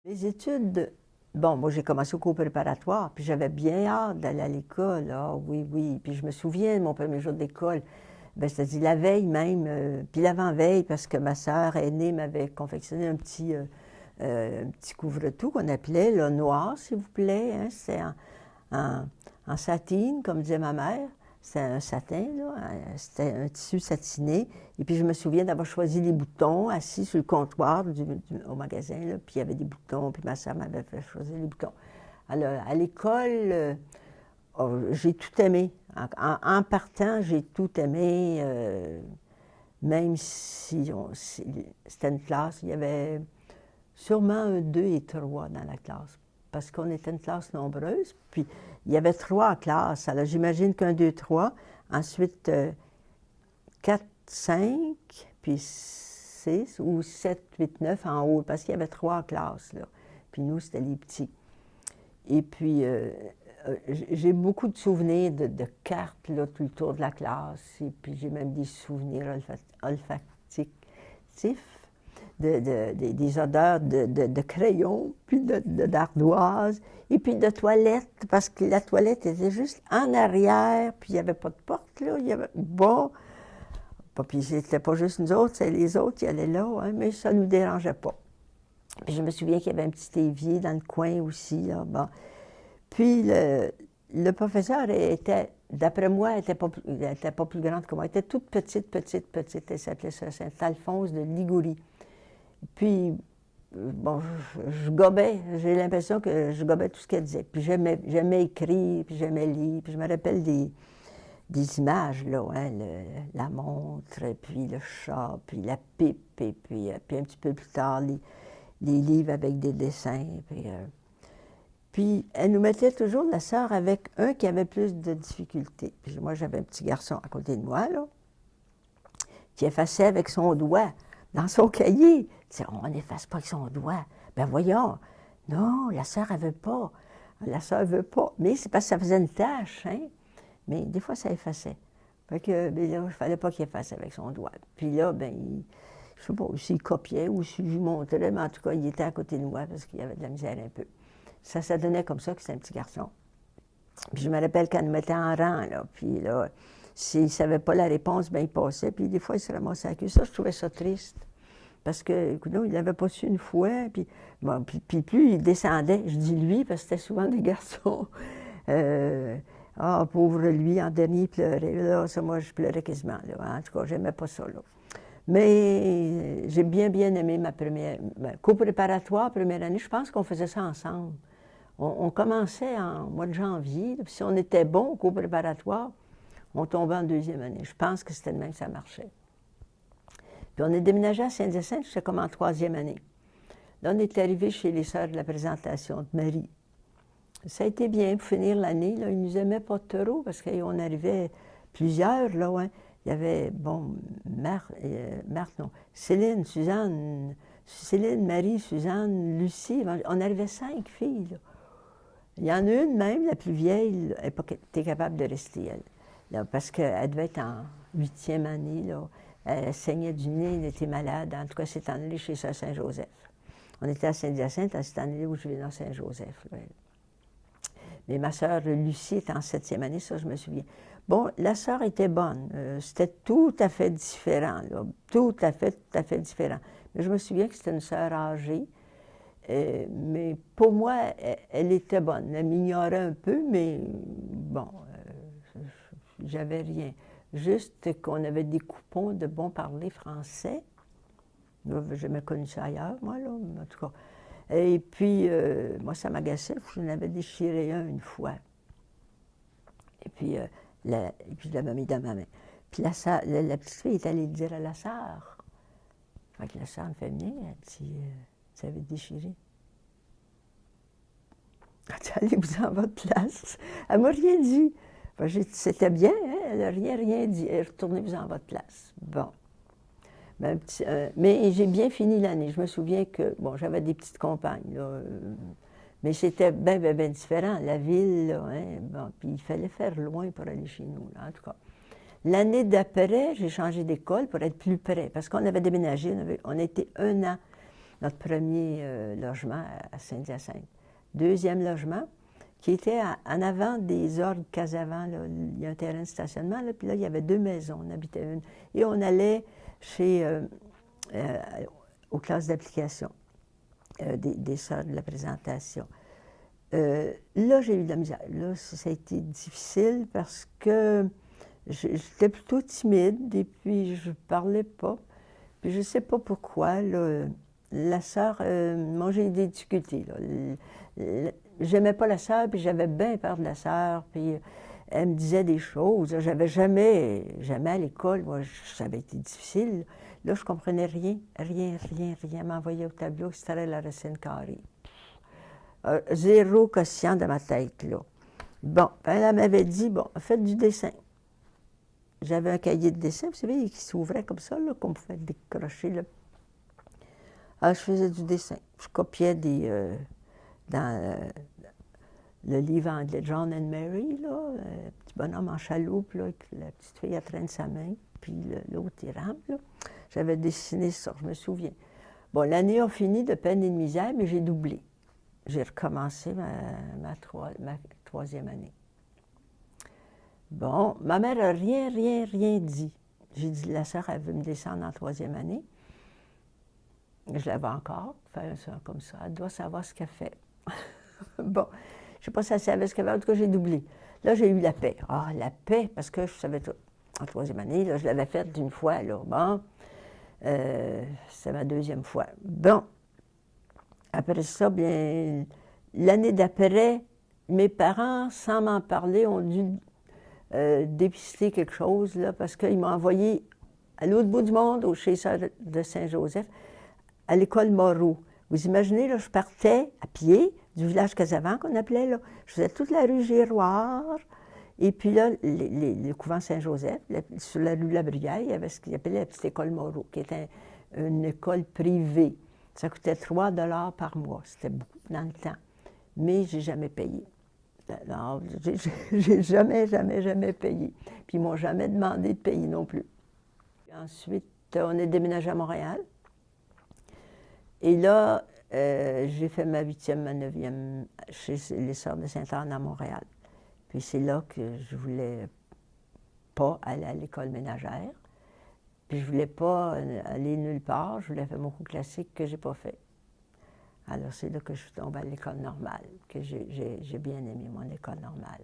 Les études, bon, moi j'ai commencé au cours préparatoire, puis j'avais bien hâte d'aller à l'école. Ah oui, oui. Puis je me souviens de mon premier jour d'école, ben, c'est-à-dire la veille même, puis l'avant-veille, parce que ma sœur aînée m'avait confectionné un petit couvre-tout qu'on appelait le noir, s'il vous plaît. Hein, c'est en, en satine, comme disait ma mère. C'était un satin, là. C'était un tissu satiné. Et puis, je me souviens d'avoir choisi les boutons, assis sur le comptoir au magasin, là. Puis, il y avait des boutons, puis ma soeur m'avait fait choisir les boutons. Alors, à l'école, oh, j'ai tout aimé. En partant, j'ai tout aimé, même si c'était une classe, il y avait sûrement un 2 et 3 dans la classe, parce qu'on était une classe nombreuse, puis il y avait 3 classes. Alors j'imagine qu'un, 2, 3, ensuite 4, 5, puis 6 ou 7, 8, 9 en haut, parce qu'il y avait 3 classes, là. Puis nous, c'était les petits. Et puis, j'ai beaucoup de souvenirs de cartes, là, tout le tour de la classe, et puis j'ai même des souvenirs olfactifs des odeurs de crayon, puis d'ardoise, et puis de toilette, parce que la toilette était juste en arrière, puis il n'y avait pas de porte, là, il y avait, bon, puis c'était pas juste nous autres, c'est les autres qui allaient là, hein, mais ça ne nous dérangeait pas. Puis je me souviens qu'il y avait un petit évier dans le coin aussi, là, bon. Puis le professeur était, d'après moi, elle n'était pas plus grande que moi, elle était toute petite, petite, petite, elle s'appelait Saint-Alphonse de Liguori. Puis, bon, je gobais, j'ai l'impression que je gobais tout ce qu'elle disait. Puis j'aimais écrire, puis j'aimais lire, puis je me rappelle des images, là, hein, la montre, puis le chat, puis la pipe, et puis un petit peu plus tard, les livres avec des dessins. Puis elle nous mettait toujours la sœur avec un qui avait plus de difficultés. Puis moi, j'avais un petit garçon à côté de moi, là, qui effaçait avec son doigt dans son cahier. On n'efface pas avec son doigt. Ben voyons. Non, la sœur, elle veut pas. La sœur veut pas. Mais c'est parce que ça faisait une tâche, hein. Mais des fois, ça effaçait. Fait que, ben là, il ne fallait pas qu'il efface avec son doigt. Puis là, ben, je ne sais pas s'il copiait ou s'il lui montrait, mais en tout cas, il était à côté de moi parce qu'il y avait de la misère un peu. Ça donnait comme ça que c'était un petit garçon. Puis je me rappelle qu'elle nous mettait en rang, là. Puis là, s'il ne savait pas la réponse, ben il passait. Puis des fois, il se ramassait à la queue. Ça, je trouvais ça triste. Parce que, écoute, il l'avait pas su une fois. Puis, bon, puis plus il descendait, je dis lui, parce que c'était souvent des garçons. Pauvre lui, en dernier, il pleurait. Là, ça, moi, je pleurais quasiment. Là. En tout cas, j'aimais pas ça, là. Mais j'ai bien aimé ma première... cours préparatoire, première année, je pense qu'on faisait ça ensemble. On commençait en mois de janvier, puis si on était bon au cours préparatoire, on tombait en deuxième année. Je pense que c'était le même que ça marchait. Puis on est déménagé à Saint-Hyacinthe, j'étais comme en troisième année. Là, on est arrivé chez les sœurs de la présentation de Marie. Ça a été bien pour finir l'année. Là, ils nous aimaient pas trop parce qu'on arrivait plusieurs, là, hein. Il y avait, bon, Marthe, non, Céline, Suzanne, Marie, Suzanne, Lucie. On arrivait 5 filles, là. Il y en a une même, la plus vieille, elle n'a pas été capable de rester, elle. Là, parce qu'elle devait être en 8e année, là. Elle saignait du nez, elle était malade. En tout cas, elle s'est en allée chez Sœur Saint-Joseph. On était à Saint-Hyacinthe, elle s'est en allée où je vais dans Saint-Joseph, là. Mais ma sœur Lucie était en 7e année, ça, je me souviens. Bon, la sœur était bonne. C'était tout à fait différent, là. Tout à fait différent. Mais je me souviens que c'était une sœur âgée. Mais pour moi, elle était bonne. Elle m'ignorait un peu, mais bon, j'avais rien. Juste qu'on avait des coupons de bon parler français. J'ai jamais connu ça ailleurs, moi, là, en tout cas. Et puis, moi, ça m'agaçait, j'en avais déchiré un une fois. Et puis, je l'avais mis dans ma main. Puis la petite fille est allée le dire à la sœur. Fait que la sœur me fait venir, elle dit, ça avait déchiré. Elle dit, allez-vous en votre place. Elle m'a rien dit. Enfin, j'ai dit, c'était bien, hein? Elle n'a rien dit. Retournez-vous en votre place. Bon. Mais j'ai bien fini l'année. Je me souviens que, bon, j'avais des petites compagnes, là, mais c'était bien différent. La ville, là, hein, bon, puis il fallait faire loin pour aller chez nous, là, en tout cas. L'année d'après, j'ai changé d'école pour être plus près, parce qu'on avait déménagé, on était 1 an notre premier logement à Saint-Hyacinthe. Deuxième logement, qui était en avant des orgues Casavant. Là. Il y a un terrain de stationnement, là, puis là, il y avait 2 maisons. On habitait une. Et on allait aux classes d'application des sœurs de la présentation. Là, j'ai eu de la misère. Là, ça a été difficile parce que j'étais plutôt timide et puis je ne parlais pas. Puis je ne sais pas pourquoi, là, la sœur, moi j'ai eu des difficultés. J'aimais pas la sœur, puis j'avais bien peur de la sœur, puis elle me disait des choses. J'avais jamais à l'école, moi, ça avait été difficile. Là, je comprenais rien. Elle m'envoyait au tableau, c'était la racine carrée. Zéro quotient dans ma tête, là. Bon, elle m'avait dit, bon, faites du dessin. J'avais un cahier de dessin, vous savez, qui s'ouvrait comme ça, là, qu'on pouvait décrocher, là. Alors, je faisais du dessin. Je copiais dans le livre anglais John and Mary, là, le petit bonhomme en chaloupe, là, la petite fille, elle traîne sa main, puis l'autre, il rampe, là. J'avais dessiné ça, je me souviens. Bon, l'année a fini de peine et de misère, mais j'ai doublé. J'ai recommencé ma troisième année. Bon, ma mère n'a rien dit. J'ai dit, la sœur, elle veut me descendre en troisième année. Je l'avais encore, faire ça comme ça. Elle doit savoir ce qu'elle fait. Bon, je ne sais pas si elle savait ce qu'elle fait, en tout cas, j'ai doublé. Là, j'ai eu la paix. Ah, la paix, parce que je savais tout. En troisième année, là, je l'avais faite d'une fois, là. Bon, c'est ma deuxième fois. Bon, après ça, bien, l'année d'après, mes parents, sans m'en parler, ont dû dépister quelque chose, là, parce qu'ils m'ont envoyé à l'autre bout du monde, au chez Sœurs de Saint-Joseph, à l'école Moreau. Vous imaginez, là, je partais à pied du village Casavant, qu'on appelait, là. Je faisais toute la rue Giroir, et puis là, le couvent Saint-Joseph, sur la rue La Bruyère, il y avait ce qu'ils appelaient la petite école Moreau, qui était une école privée. Ça coûtait 3 $ par mois. C'était beaucoup dans le temps. Mais je n'ai jamais payé. Alors, j'ai jamais payé. Puis ils ne m'ont jamais demandé de payer non plus. Ensuite, on est déménagé à Montréal. Et là, j'ai fait ma 8e, ma 9e chez les Sœurs de Sainte-Anne à Montréal. Puis c'est là que je ne voulais pas aller à l'école ménagère. Puis je ne voulais pas aller nulle part. Je voulais faire mon cours classique que je n'ai pas fait. Alors c'est là que je suis tombée à l'école normale, que j'ai bien aimé mon école normale.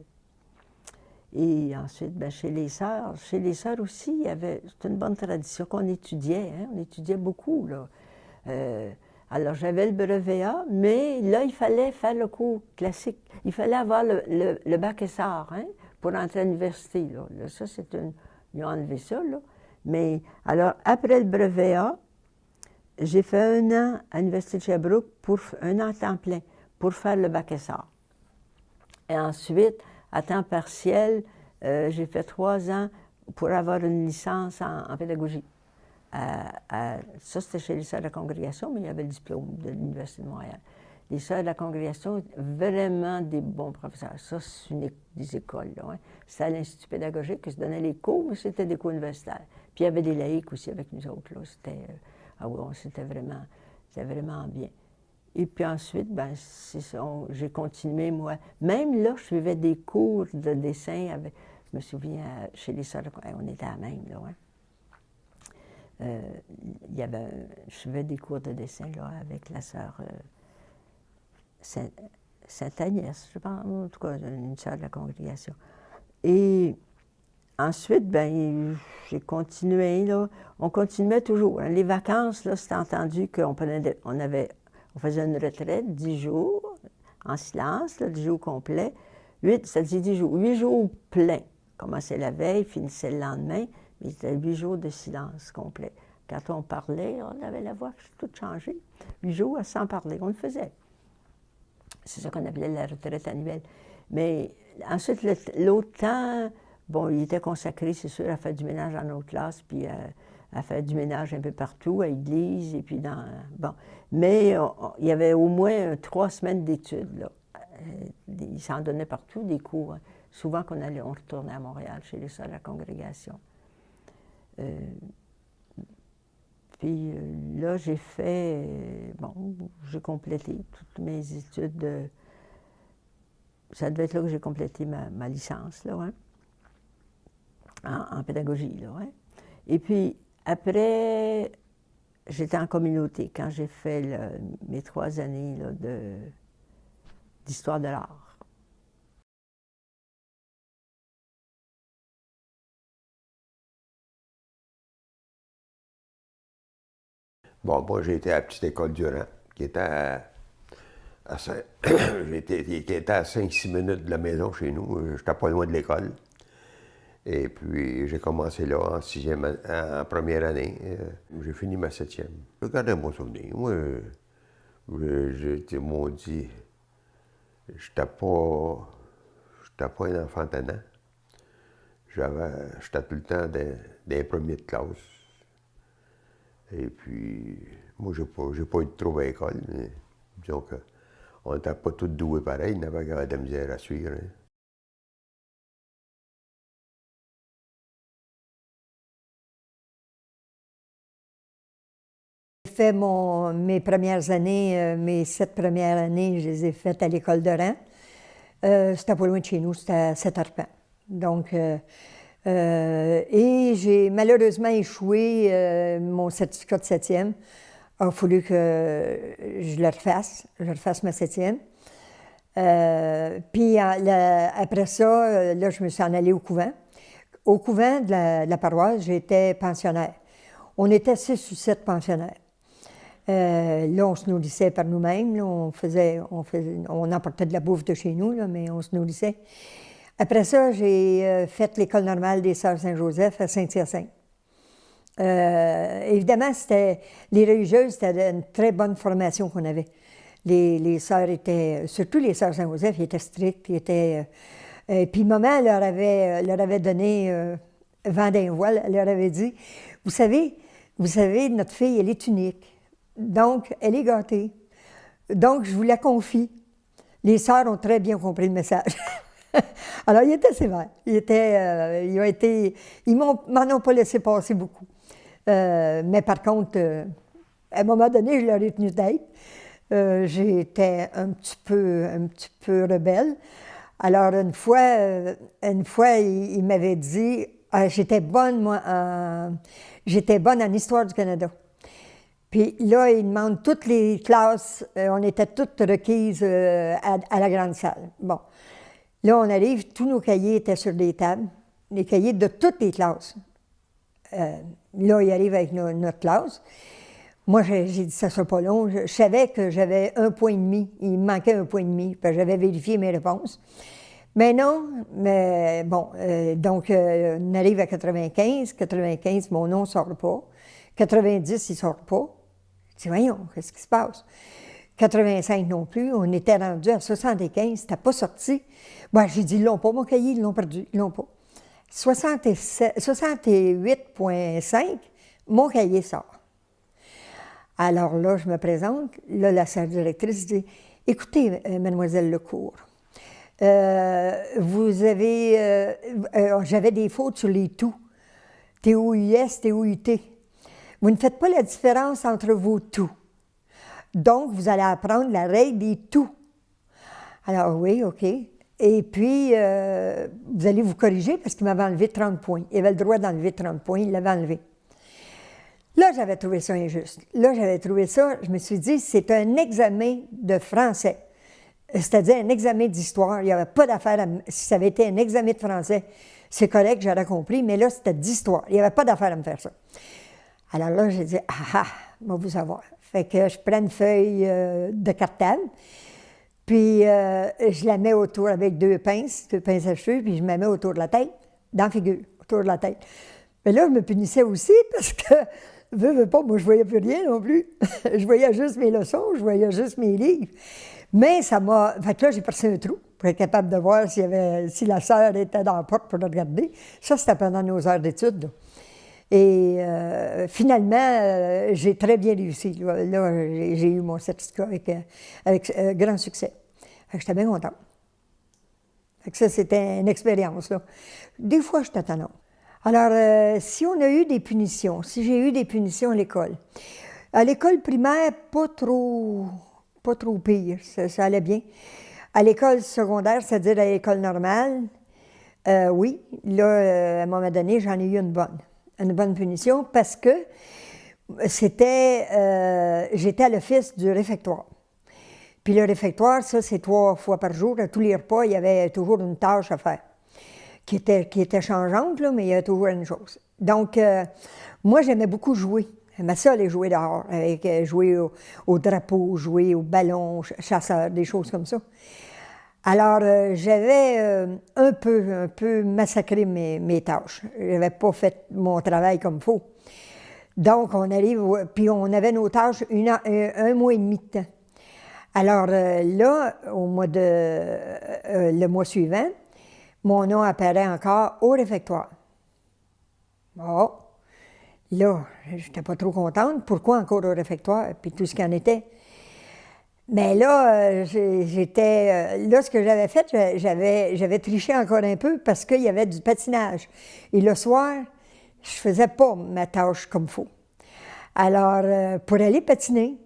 Et ensuite, bien, chez les sœurs aussi, il y avait, c'était une bonne tradition qu'on étudiait, hein, on étudiait beaucoup, là. Alors j'avais le brevet A, mais là, il fallait faire le cours classique. Il fallait avoir le bac SR, hein, pour entrer à l'université, là. Là, ça, c'est une... Ils ont enlevé ça, là. Mais, alors, après le brevet A, j'ai fait 1 an à l'Université de Sherbrooke, un an à temps plein, pour faire le bac SR. Et ensuite, à temps partiel, j'ai fait 3 ans pour avoir une licence en pédagogie. Ça, c'était chez les Sœurs de la Congrégation, mais il y avait le diplôme de l'Université de Montréal. Les Sœurs de la Congrégation, vraiment des bons professeurs. Ça, c'est des écoles, là. Hein. C'était à l'Institut pédagogique que se donnaient les cours, mais c'était des cours universitaires. Puis il y avait des laïcs aussi avec nous autres, là. C'était... Ah oui, c'était vraiment bien. Et puis ensuite, ben, c'est ça, j'ai continué, moi. Même là, je suivais des cours de dessin avec, je me souviens, chez les Sœurs, on était à même, là, hein. Je suivais des cours de dessin, là, avec la sœur Sainte-Agnès, je pense, en tout cas, une sœur de la congrégation. Et ensuite, ben, j'ai continué, là. On continuait toujours. Les vacances, là, c'était entendu qu'on faisait une retraite, 10 jours, en silence, là, 10 jours complets. 10 jours. 8 jours pleins. Commençait la veille, finissait le lendemain, mais c'était 8 jours de silence complet. Quand on parlait, on avait la voix toute changée. 8 jours sans parler, on le faisait. C'est ça qu'on appelait la retraite annuelle. Mais ensuite, l'autre temps, bon, il était consacré, c'est sûr, à faire du ménage dans nos classes, puis à faire du ménage un peu partout, à l'église, et puis dans... Bon. Mais il y avait au moins 3 semaines d'études, là. Ils s'en donnaient partout, des cours. Hein. Souvent on retournait à Montréal, chez les Sœurs de la Congrégation. Puis là, j'ai fait, bon, j'ai complété toutes mes études. Ça devait être là que j'ai complété ma licence, là, hein, en pédagogie, là, hein. Et puis, après, j'étais en communauté quand j'ai fait mes 3 années là, d'histoire de l'art. Bon, moi, j'ai été à la petite école Durand, qui était qui était à 5-6 minutes de la maison chez nous. J'étais pas loin de l'école. Et puis, j'ai commencé là en première année. J'ai fini ma 7e. Je garde un bon souvenir. Moi, m'ont dit, j'étais pas un enfant tannant. J'étais tout le temps dans les premiers de classe. Et puis, moi, j'ai pas eu de trouble à l'école. Mais disons qu'on n'était pas tous doués pareil. Il y en avait qui avaient de la misère à suivre. Hein. J'ai fait mes premières années, mes 7 premières années, je les ai faites à l'école de Rang. C'était pas loin de chez nous, c'était à Sept-Arpents. Donc, et j'ai malheureusement échoué mon certificat de 7e. Il a fallu que je refasse ma 7e. Puis après ça, là, je me suis en allée au couvent. Au couvent de la paroisse, j'étais pensionnaire. On était 6 ou 7 pensionnaires. Là, on se nourrissait par nous-mêmes. Là, on emportait de la bouffe de chez nous, là, mais on se nourrissait. Après ça, j'ai fait l'école normale des Sœurs Saint-Joseph à Saint-Hyacinthe. Évidemment, les religieuses, c'était une très bonne formation qu'on avait. Les sœurs étaient, surtout les Sœurs Saint-Joseph, ils étaient strictes. Puis maman leur avait donné vent d'un voile. Elle leur avait dit, vous savez, notre fille, elle est unique. Donc, elle est gâtée. Donc, je vous la confie. Les sœurs ont très bien compris le message. Alors, ils étaient sévères. Ils m'en ont pas laissé passer beaucoup. Mais par contre, à un moment donné, je leur ai tenu tête. J'étais un petit peu rebelle. Alors, une fois, il m'avait dit, j'étais bonne, moi, j'étais bonne en histoire du Canada. Puis là, il demande toutes les classes, on était toutes requises à la grande salle. Bon. Là, on arrive, tous nos cahiers étaient sur des tables, les cahiers de toutes les classes. Là, il arrive avec notre classe. Moi, j'ai dit, ça ne sera pas long. Je savais que j'avais 1,5 point. Il me manquait 1,5 point. J'avais vérifié mes réponses. Mais non, mais bon, donc, on arrive à 95. 95, mon nom ne sort pas. 90, il ne sort pas. Je dis, voyons, qu'est-ce qui se passe? 85 non plus, on était rendu à 75, c'était pas sorti. Bon, j'ai dit, ils l'ont pas, mon cahier, ils l'ont perdu, ils l'ont pas. 68,5, mon cahier sort. Alors là, je me présente, là, la salle directrice dit, écoutez, mademoiselle Lecourt, vous avez, j'avais des fautes sur les tout, T-O-U-S, T-O-U-T. Vous ne faites pas la différence entre vos tout. Donc, vous allez apprendre la règle des tout. Alors, oui, OK. Et puis, vous allez vous corriger parce qu'il m'avait enlevé 30 points. Il avait le droit d'enlever 30 points, il l'avait enlevé. Là, j'avais trouvé ça injuste. Là, je me suis dit, c'est un examen de français. C'est-à-dire un examen d'histoire. Il n'y avait pas d'affaire si ça avait été un examen de français, c'est correct, j'aurais compris, mais là, c'était d'histoire. Il n'y avait pas d'affaire à me faire ça. Alors là, j'ai dit, moi, vous savoir. Fait que je prends une feuille de cartable, puis je la mets autour avec 2 pinces à cheveux, puis je me mets autour de la tête, dans la figure, autour de la tête. Mais là, je me punissais aussi parce que, veux pas, moi, je voyais plus rien non plus. Je voyais juste mes leçons, je voyais juste mes livres. Mais ça m'a... Fait que là, j'ai percé un trou pour être capable de voir si la sœur était dans la porte pour le regarder. Ça, c'était pendant nos heures d'études, là. Et finalement, j'ai très bien réussi. Là, j'ai eu mon certificat avec grand succès. J'étais bien contente. Fait que ça, c'était une expérience, là. Des fois, j'étais tannante. Alors, si on a eu des punitions, si j'ai eu des punitions à l'école primaire, pas trop pire, ça allait bien. À l'école secondaire, c'est-à-dire à l'école normale, oui, là, à un moment donné, j'en ai eu une bonne punition parce que j'étais à l'office du réfectoire. Puis le réfectoire, ça, c'est 3 fois par jour. À tous les repas, il y avait toujours une tâche à faire qui était changeante, là, mais il y avait toujours une chose. Donc, moi, j'aimais beaucoup jouer. J'aimais ça, aller jouer dehors, jouer au drapeau, jouer au ballon, chasseur, des choses comme ça. Alors, j'avais un peu massacré mes tâches. Je n'avais pas fait mon travail comme il faut. Donc, on arrive, puis on avait nos tâches un mois et demi de temps. Alors là, le mois suivant, mon nom apparaît encore au réfectoire. Bon, là, je n'étais pas trop contente. Pourquoi encore au réfectoire? Puis tout ce qu'il en était. Mais là, là, ce que j'avais fait, j'avais triché encore un peu parce qu'il y avait du patinage. Et le soir, je ne faisais pas ma tâche comme il faut. Alors, pour aller patiner,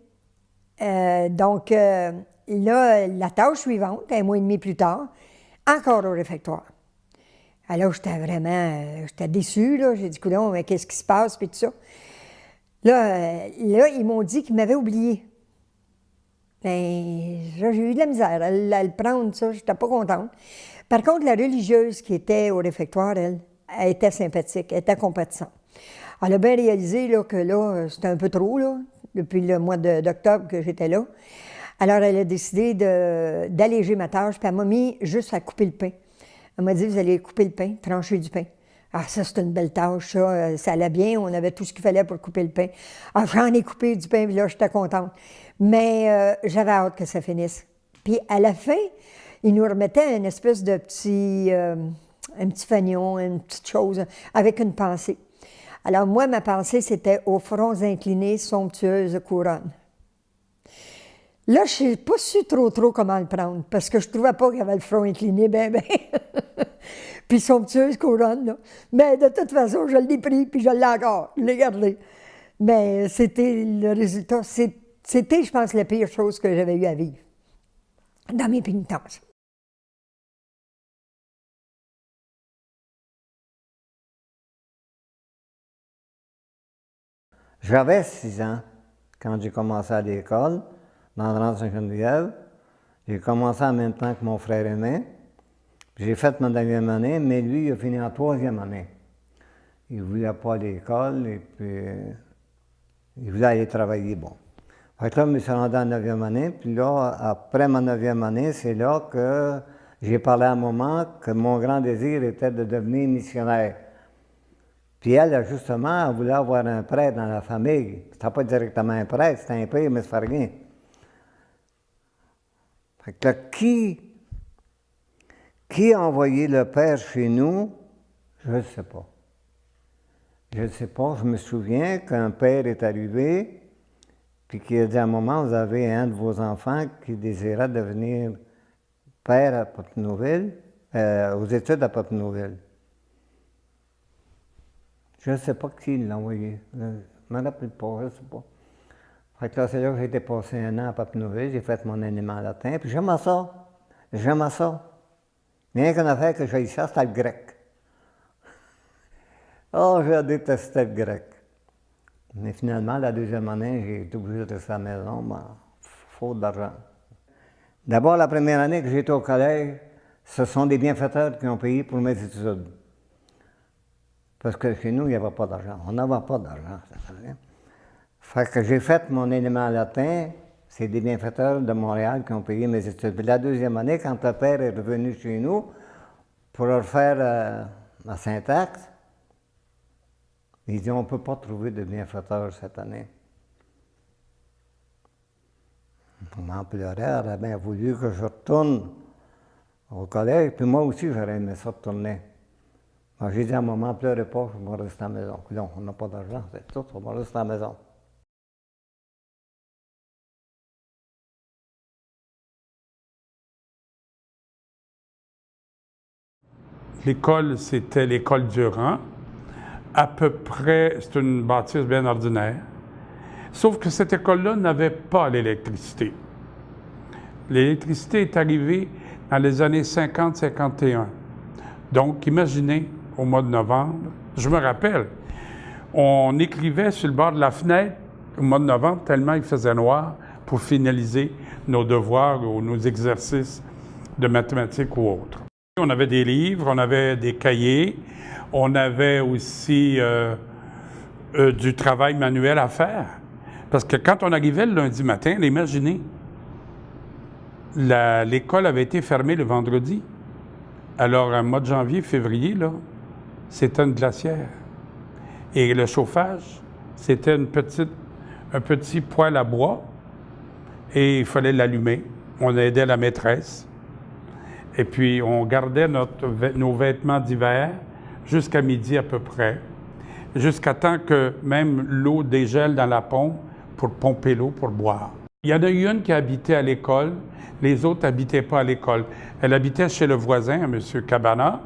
donc, là, la tâche suivante, un mois et demi plus tard, encore au réfectoire. Alors, j'étais déçue, là. J'ai dit, coudonc, mais qu'est-ce qui se passe, puis tout ça. Là, ils m'ont dit qu'ils m'avaient oublié. Bien, j'ai eu de la misère à le prendre, ça, j'étais pas contente. Par contre, la religieuse qui était au réfectoire, elle était sympathique, elle était compatissante. Elle a bien réalisé là, que là, c'était un peu trop, là, depuis le mois d'octobre que j'étais là. Alors, elle a décidé d'alléger ma tâche, puis elle m'a mis juste à couper le pain. Elle m'a dit, vous allez couper le pain, trancher du pain. Ah, ça, c'est une belle tâche, ça allait bien, on avait tout ce qu'il fallait pour couper le pain. Ah, j'en ai coupé du pain, puis là, j'étais contente. Mais j'avais hâte que ça finisse. Puis, à la fin, ils nous remettaient une espèce de un petit fanion, une petite chose, avec une pensée. Alors, moi, ma pensée, c'était « Aux fronts inclinés, somptueuse couronne ». Là, je n'ai pas su trop comment le prendre, parce que je ne trouvais pas qu'il y avait le front incliné, ben. Puis somptueuse couronne, là. Mais de toute façon, je l'ai pris, puis je l'ai encore, je l'ai gardé. Mais c'était le résultat, c'était, je pense, la pire chose que j'avais eu à vivre dans mes pénitences. J'avais 6 ans quand j'ai commencé à l'école, dans la Sainte-Geneviève. J'ai commencé en même temps que mon frère aîné. J'ai fait ma 9e année, mais lui, il a fini en 3e année. Il ne voulait pas aller à l'école et puis il voulait aller travailler, bon. Fait que là, je me suis rendu en 9e année, puis là, après ma 9e année, c'est là que j'ai parlé à maman que mon grand désir était de devenir missionnaire. Puis elle, justement, elle voulait avoir un prêtre dans la famille. C'était pas directement un prêtre, c'était un père, mais ça fait rien. Fait que là, qui a envoyé le père chez nous? Je ne sais pas. Je ne sais pas. Je me souviens qu'un père est arrivé, puis qui a dit à un moment, vous avez un de vos enfants qui désirait devenir père à Papineauville, aux études à Papineauville. Je ne sais pas qui l'a envoyé. Je ne me rappelle pas, je ne sais pas. Fait que là, c'est là que j'ai été passé 1 an à Papineauville, j'ai fait mon enseignement latin, puis j'aimais ça. J'aimais ça. Rien qu'une affaire que j'ai ça, c'était le grec. Oh, je détestais le grec. Mais finalement, la 2e année, j'ai été obligé de rester à la maison, faute d'argent. D'abord, la première année que j'étais au collège, ce sont des bienfaiteurs qui ont payé pour mes études. Parce que chez nous, il n'y avait pas d'argent. On n'avait pas d'argent, ça fait rien. Fait que j'ai fait mon élément latin, c'est des bienfaiteurs de Montréal qui ont payé mes études. Puis la 2e année, quand le père est revenu chez nous pour refaire la syntaxe, il dit, on ne peut pas trouver de bienfaiteurs cette année. Maman pleurait, elle aurait bien voulu que je retourne au collège, puis moi aussi, j'aurais aimé ça retourner. J'ai dit à maman, pleurez pas, je vais rester à la maison. Non, on n'a pas d'argent, c'est tout, on va rester à la maison. L'école, c'était l'école Durand. à peu près, c'est une bâtisse bien ordinaire. Sauf que cette école-là n'avait pas l'électricité. L'électricité est arrivée dans les années 50-51. Donc, imaginez, au mois de novembre, je me rappelle, on écrivait sur le bord de la fenêtre au mois de novembre, tellement il faisait noir, pour finaliser nos devoirs ou nos exercices de mathématiques ou autres. On avait des livres, on avait des cahiers, on avait aussi du travail manuel à faire. Parce que quand on arrivait le lundi matin, imaginez, l'école avait été fermée le vendredi. Alors, en mois de janvier, février, là, c'était une glacière. Et le chauffage, c'était un petit poêle à bois et il fallait l'allumer. On aidait la maîtresse. Et puis, on gardait nos vêtements d'hiver jusqu'à midi à peu près, jusqu'à temps que même l'eau dégèle dans la pompe pour pomper l'eau pour boire. Il y en a eu une qui habitait à l'école, les autres n'habitaient pas à l'école. Elle habitait chez le voisin, M. Cabana,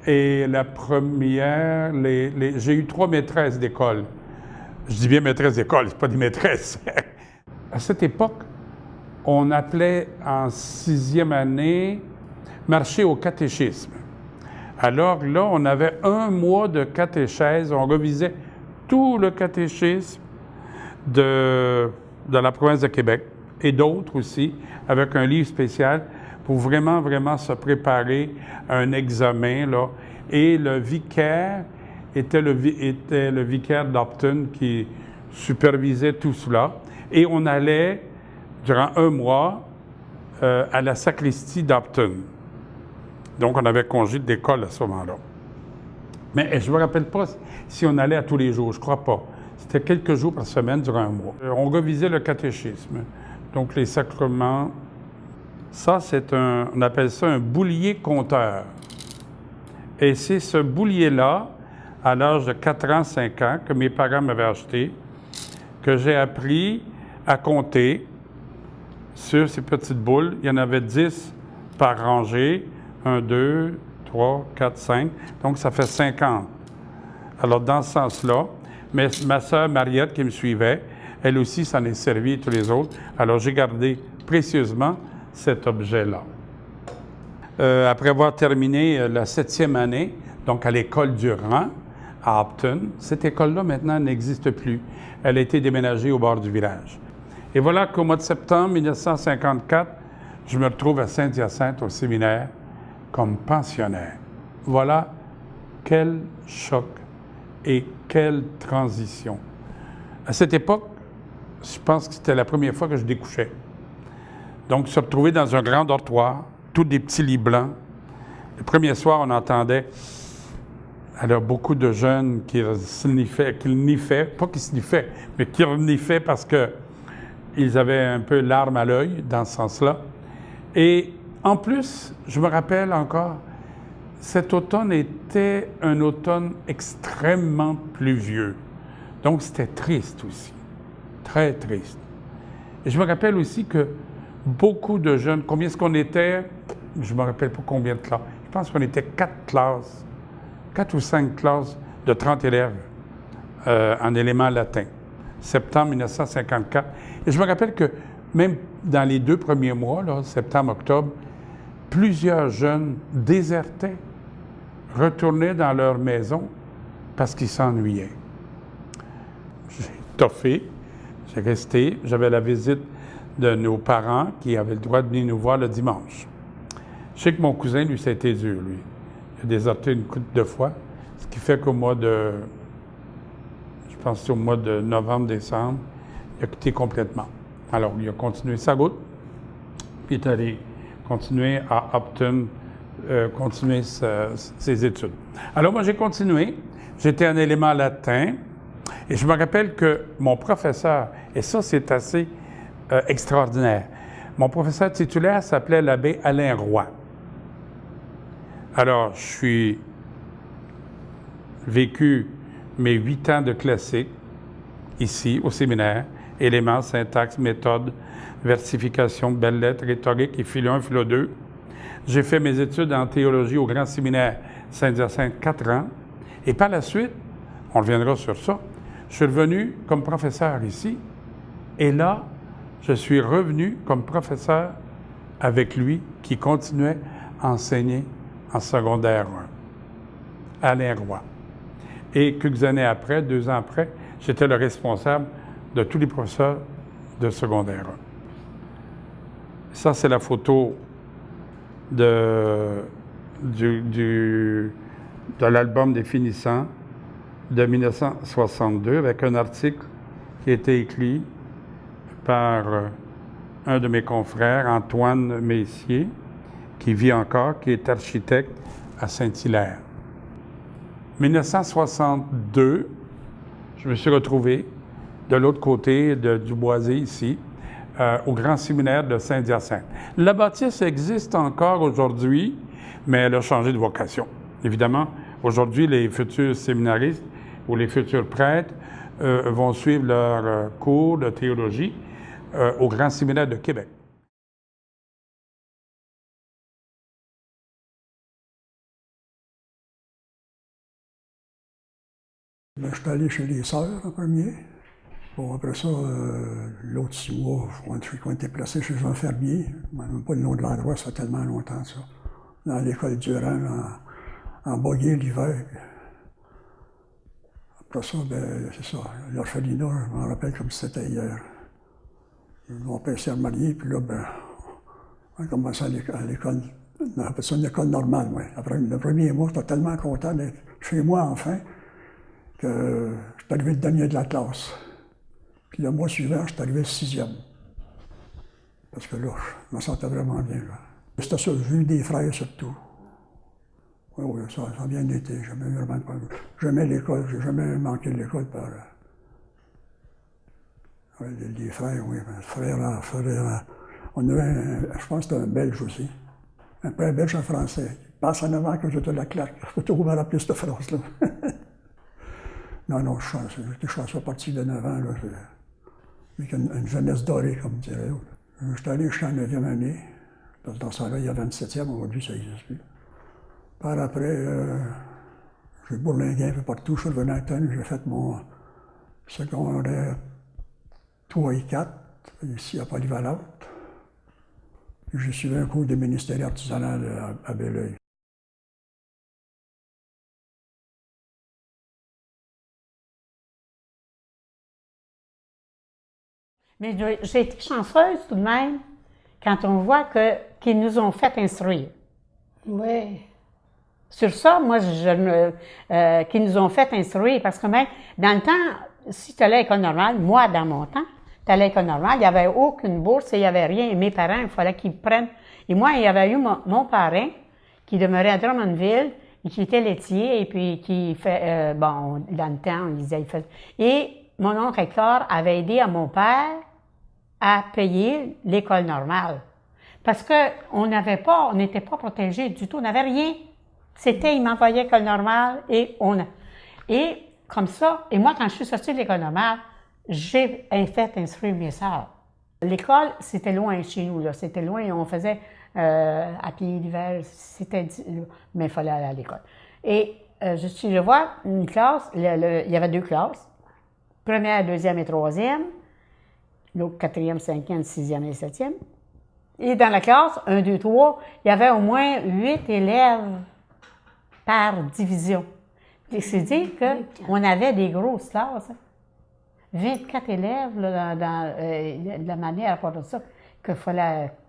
et la première, j'ai eu 3 maîtresses d'école. Je dis bien maîtresses d'école, c'est pas des maîtresses. À cette époque, on appelait en 6e année marcher au catéchisme. Alors là, on avait 1 mois de catéchèse, on revisait tout le catéchisme de la province de Québec et d'autres aussi, avec un livre spécial pour vraiment, vraiment se préparer à un examen, là. Et le vicaire était le vicaire d'Upton qui supervisait tout cela. Et on allait, durant 1 mois, à la sacristie d'Upton. Donc, on avait congé d'école à ce moment-là. Mais je ne me rappelle pas si on allait à tous les jours, je ne crois pas. C'était quelques jours par semaine durant 1 mois. On revisait le catéchisme, donc les sacrements. Ça, on appelle ça un boulier compteur. Et c'est ce boulier-là, à l'âge de 4 ans, 5 ans, que mes parents m'avaient acheté, que j'ai appris à compter sur ces petites boules. Il y en avait 10 par rangée. 1, 2, 3, 4, 5. Donc, ça fait 50. Alors, dans ce sens-là, mais ma sœur Mariette, qui me suivait, elle aussi s'en est servie, et tous les autres. Alors, j'ai gardé précieusement cet objet-là. Après avoir terminé la 7e année, donc à l'école du rang, à Upton, cette école-là, maintenant, n'existe plus. Elle a été déménagée au bord du village. Et voilà qu'au mois de septembre 1954, je me retrouve à Saint-Hyacinthe, au séminaire, comme pensionnaire. Voilà quel choc et quelle transition. À cette époque, je pense que c'était la première fois que je découchais. Donc, se retrouver dans un grand dortoir, tous des petits lits blancs. Le premier soir, on entendait alors beaucoup de jeunes qui sniffaient, pas qui sniffaient, mais qui reniffaient parce qu'ils avaient un peu l'arme à l'œil dans ce sens-là. Et en plus, je me rappelle encore, cet automne était un automne extrêmement pluvieux. Donc, c'était triste aussi, très triste. Et je me rappelle aussi que beaucoup de jeunes, combien est-ce qu'on était? Je ne me rappelle pas combien de classes. Je pense qu'on était 4 ou 5 classes de 30 élèves en éléments latins, septembre 1954. Et je me rappelle que même dans les 2 premiers mois, là, septembre, octobre, plusieurs jeunes désertaient, retournaient dans leur maison parce qu'ils s'ennuyaient. J'ai toffé, j'ai resté, j'avais la visite de nos parents qui avaient le droit de venir nous voir le dimanche. Je sais que mon cousin, lui, ça a été dur, lui. Il a déserté une couple de fois, ce qui fait qu'au mois de, je pense que c'est au mois de novembre, décembre, il a quitté complètement. Alors, il a continué sa route, puis il est allé continuer à Upton, continuer ses études. Alors, moi, j'ai continué. J'étais en élément latin, et je me rappelle que mon professeur, et ça, c'est assez extraordinaire, mon professeur titulaire s'appelait l'abbé Alain Roy. Alors, je suis vécu mes 8 ans de classique ici, au séminaire, éléments, syntaxe, méthode, versification, belles lettres, rhétorique et philo 1, philo 2. J'ai fait mes études en théologie au Grand Séminaire Saint-Hyacinthe 4 ans. Et par la suite, On reviendra sur ça. Je suis revenu comme professeur ici. Et là, je suis revenu comme professeur avec lui qui continuait à enseigner en secondaire 1, Alain Roy. Et quelques années après, 2 ans après, j'étais le responsable de tous les professeurs de secondaire 1. Ça, c'est la photo de l'album des finissants de 1962 avec un article qui a été écrit par un de mes confrères, Antoine Messier, qui vit encore, qui est architecte à Saint-Hilaire. 1962, je me suis retrouvé de l'autre côté du Boisé, ici, au Grand Séminaire de Saint-Hyacinthe. La bâtisse existe encore aujourd'hui, mais elle a changé de vocation. Évidemment, aujourd'hui, les futurs séminaristes ou les futurs prêtres vont suivre leur cours de théologie au Grand Séminaire de Québec. Je suis allé chez les sœurs en premier. Bon, après ça, l'autre 6 mois, on était placés chez un fermier. Même pas le nom de l'endroit, ça fait tellement longtemps, ça. Dans l'école Durand, en Boyer, l'hiver. Après ça, ben, c'est ça. L'orphelinat, je m'en rappelle comme si c'était hier. Mon père s'est remarié, puis là, ben, on a commencé à l'école. On appelle ça une école normale, oui. Après le premier mois, j'étais tellement content d'être chez moi, enfin, que je suis arrivé le dernier de la classe. Puis le mois suivant, je suis arrivé le 6e. Parce que là, je me sentais vraiment bien, là. C'était ça, j'ai eu des frères surtout. Oui, ça a bien été. J'aimais l'école, j'ai jamais manqué de l'école par. Les frères, oui, frère. On avait, je pense que c'était un Belge aussi. Un peu un Belge en français. Il passe en avant que je te la claque. Je peux toujours me rappeler cette phrase-là. Non, j'étais chanceux à partir de 9 ans, là, avec une jeunesse dorée, comme dirait l'autre. J'étais allé jusqu'en 9e année. Parce que dans ce temps-là, il y avait une 7e, aujourd'hui, ça n'existe plus. Par après, j'ai bourlingué un peu partout. Je suis revenu à Tonne, j'ai fait mon secondaire 3 et 4, ici à Polyvalente. Puis j'ai suivi un cours de ministère artisanal à Belleuil. Mais j'ai été chanceuse tout de même quand on voit qu'ils nous ont fait instruire. Oui. Sur ça, moi, qu'ils nous ont fait instruire, parce que même dans le temps, si tu allais à l'école normale, moi, dans mon temps, tu allais à l'école normale, il n'y avait aucune bourse, il n'y avait rien. Et mes parents, il fallait qu'ils prennent. Et moi, il y avait eu mon parrain qui demeurait à Drummondville, et qui était laitier, et puis qui fait, bon, dans le temps, on disait, il fait. Et mon oncle Hector avait aidé à mon père à payer l'école normale. Parce qu'on n'était pas protégés du tout, on n'avait rien. C'était, il m'envoyait à l'école normale et comme ça, et moi, quand je suis sortie de l'école normale, j'ai fait instruire mes sœurs. L'école, c'était loin chez nous, là. C'était loin, on faisait à pied l'hiver, mais il fallait aller à l'école. Et je vois une classe, il y avait 2 classes, première, deuxième et troisième, l'autre 4e, 5e, 6e et 7e. Et dans la classe, 1, 2, 3, il y avait au moins 8 élèves par division. C'est-à-dire qu'on avait des grosses classes. 24 élèves, là, de la manière à part de ça, que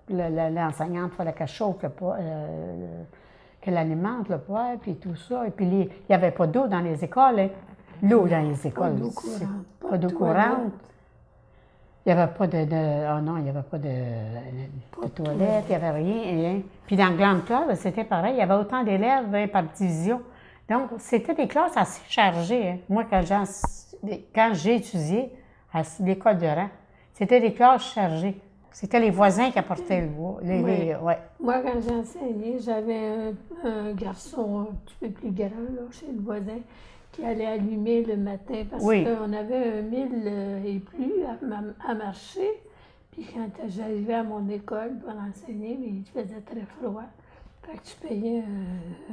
l'enseignante fallait qu'elle chauffe qu'elle alimente le poêle, puis tout ça. Et puis, il n'y avait pas d'eau dans les écoles. Hein. L'eau dans les écoles. Pas d'eau courante. Il n'y avait pas il n'y avait pas de toilette, il n'y avait rien, hein. Puis dans le Grande Club, c'était pareil, il y avait autant d'élèves par division. Donc, c'était des classes assez chargées. Hein. Moi, quand j'ai étudié à l'école de rang, c'était des classes chargées. C'était les voisins qui apportaient le bois. Ouais. Moi, quand j'ai enseigné, j'avais un garçon un petit peu plus grand, là, chez le voisin, qui allait allumer le matin parce qu'on avait 1000 et plus à marcher. Puis quand j'arrivais à mon école pour enseigner, mais il faisait très froid. Fait que tu payais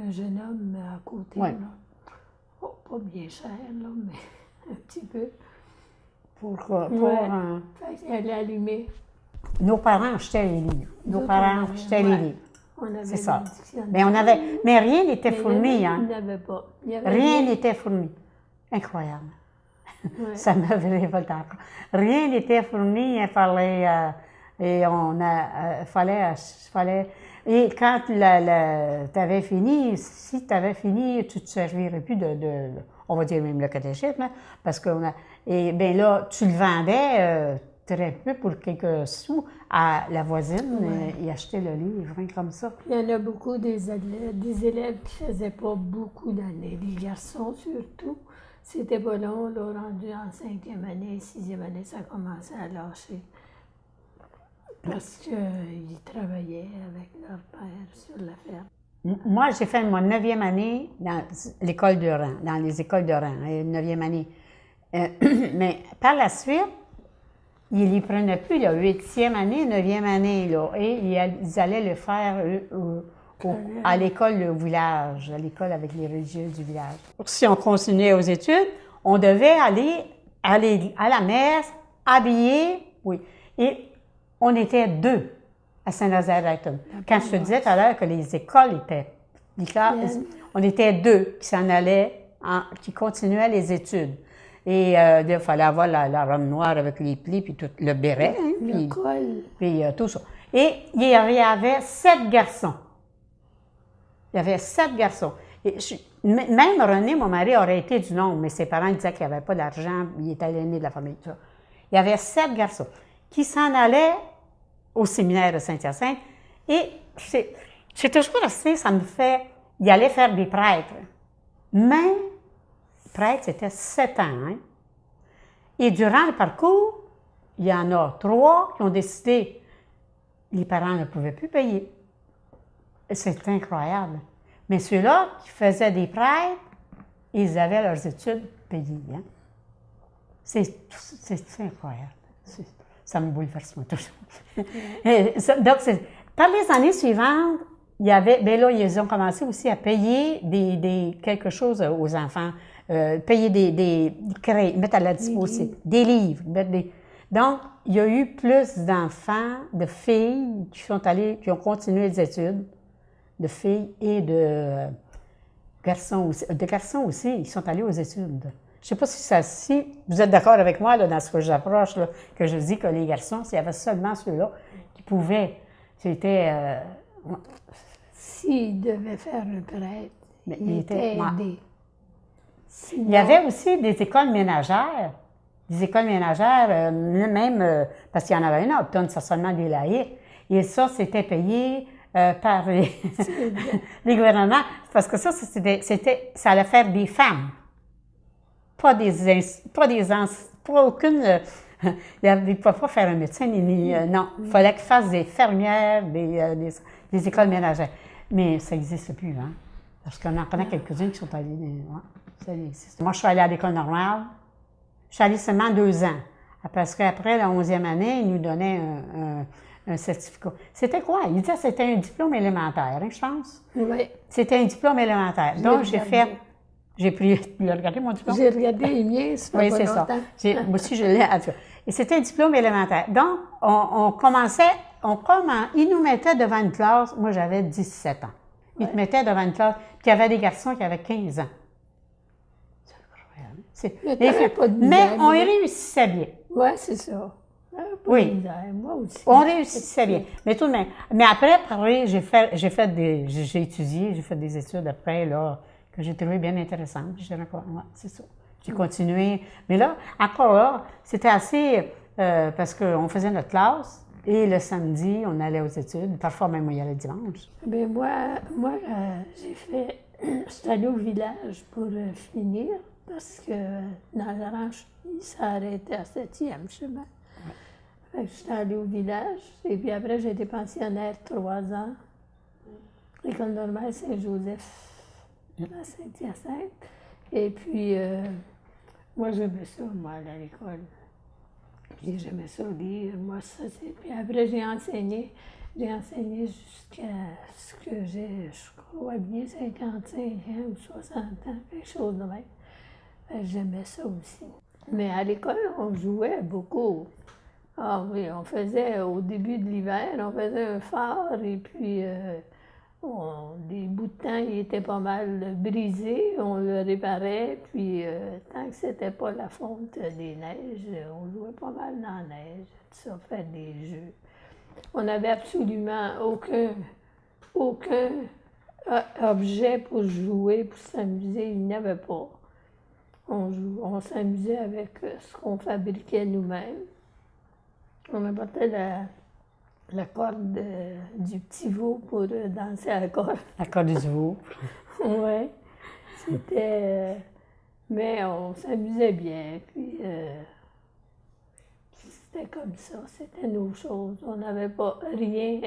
un jeune homme à côté. Ouais. Là. Oh, pas bien cher, là, mais un petit peu. Pour Fait qu'elle allumait. nos parents achetaient les livres. Nos Nous, parents on avait- achetaient les ouais. livres. On avait C'est ça. des dictionnaires. Mais on avait, mais rien n'était Mais fourni, il hein. n'y avait pas. Il y avait Rien n'était fourni. Incroyable. Ouais. Ça m'avait révolté encore. Rien n'était fourni, il fallait, et on a, fallait, et quand tu avais fini, si tu avais fini, tu ne te servirais plus on va dire même le catéchisme, hein, parce que, et bien là, tu le vendais très peu pour quelques sous à la voisine et acheter le livre, hein, comme ça. Il y en a beaucoup des élèves qui ne faisaient pas beaucoup d'années. Les garçons surtout. C'était pas long, là, rendu en 5e année, 6e année, ça commençait à lâcher. Parce qu'ils travaillaient avec leur père sur la ferme. Moi, j'ai fait mon 9e année dans l'école de rang, dans les écoles de rang, 9e année. Mais par la suite, ils n'y prenaient plus, la 8e année, 9e année, là, et ils allaient le faire à l'école au village, à l'école avec les religieux du village. Si on continuait aux études, on devait aller à la messe, habillés, oui. Et on était 2 à Saint-Nazaire-d'Acton. Quand je te disais tout à l'heure que les écoles étaient, on était 2 qui s'en allaient, qui continuaient les études. Et il fallait avoir la robe noire avec les plis, puis tout, le béret, hein, Le col. puis tout ça. Et il y avait 7 garçons. Il y avait 7 garçons. Et même René, mon mari, aurait été du nombre, mais ses parents disaient qu'il n'y avait pas d'argent, il était l'aîné de la famille. Tout ça. Il y avait 7 garçons qui s'en allaient au séminaire de Saint-Hyacinthe. Et c'est toujours resté, ça me fait... Il allait faire des prêtres. Mais, prêtre, c'était 7 ans. Hein? Et durant le parcours, il y en a 3 qui ont décidé, les parents ne pouvaient plus payer. C'est incroyable. Mais ceux-là qui faisaient des prêtres, ils avaient leurs études payées. Hein? C'est incroyable. Ça me bouleverse, moi, toujours. Donc, par les années suivantes, il y avait, bien là, ils ont commencé aussi à payer quelque chose aux enfants, payer des crédits, mettre à la disposition, des livres. Donc, il y a eu plus d'enfants, de filles qui ont continué les études, de filles et de garçons aussi. De garçons aussi, ils sont allés aux études. Je ne sais pas si vous êtes d'accord avec moi là, dans ce que j'approche, que je dis que les garçons, s'il y avait seulement ceux-là qui pouvaient, c'était... S'ils devaient faire un prêtre, il était aidé. Sinon, il y avait aussi des écoles ménagères. Des écoles ménagères, même, parce qu'il y en avait une à Upton, c'est seulement des laïcs. Et ça, c'était payé par les gouvernements. Parce que ça allait faire des femmes. Pas aucune... il ne pouvait pas faire un médecin, non. Il fallait qu'il fasse des fermières, des écoles ménagères. Mais ça n'existe plus, hein. Parce qu'on en connaît quelques-unes qui sont allées... ça existe. Moi, je suis allée à l'école normale. Je suis allée seulement 2 ans. Parce qu'après la 11e année, ils nous donnaient un certificat. C'était quoi? Ils disaient que c'était un diplôme élémentaire, hein, je pense. Oui. C'était un diplôme élémentaire. Donc, j'ai pris... Tu l'as regardé, mon diplôme? J'ai regardé les miens, ça fait oui, pas c'est ça. longtemps. Moi aussi, je l'ai. Et c'était un diplôme élémentaire. Donc, ils nous mettaient devant une classe. Moi, j'avais 17 ans. Ils te mettaient devant une classe. Puis, il y avait des garçons qui avaient 15 ans. C'est incroyable. Mais on y réussissait bien. Oui, c'est ça. Oui. Moi aussi. On réussissait bien. Mais tout de même. Mais après, j'ai étudié, j'ai fait des études après, là, que j'ai trouvé bien intéressantes. Ouais, c'est ça. J'ai continué. Mais là, encore là, c'était assez... parce qu'on faisait notre classe et le samedi, on allait aux études. Parfois, même, on y allait dimanche. Bien, moi j'ai fait... J'étais allée au village pour finir parce que dans le ranch, il s'arrêtait à 7e chemin. Fait que j'étais allée au village et puis après, j'ai été pensionnaire 3 ans. L'école normale Saint-Joseph à Saint-Hyacinthe. Et puis, moi, j'aimais ça, moi, aller à l'école. Puis j'aimais ça lire, moi, ça, c'est... Puis après, j'ai enseigné J'ai enseigné jusqu'à ce que j'ai, je crois bien, 55 ans ou 60 ans, quelque chose de même. J'aimais ça aussi. Mais à l'école, on jouait beaucoup. Ah oui, on faisait, au début de l'hiver, on faisait un phare et puis des bouts de temps, il était pas mal brisé, on le réparait, puis tant que c'était pas la fonte des neiges, on jouait pas mal dans la neige, tout ça, faire des jeux. On n'avait absolument aucun objet pour jouer, pour s'amuser, il n'y avait pas. On s'amusait avec ce qu'on fabriquait nous-mêmes. On apportait la corde du petit veau pour danser à la corde. La corde du veau. Oui. C'était. Mais on s'amusait bien. Puis c'était comme ça. C'était nos choses. On n'avait pas rien.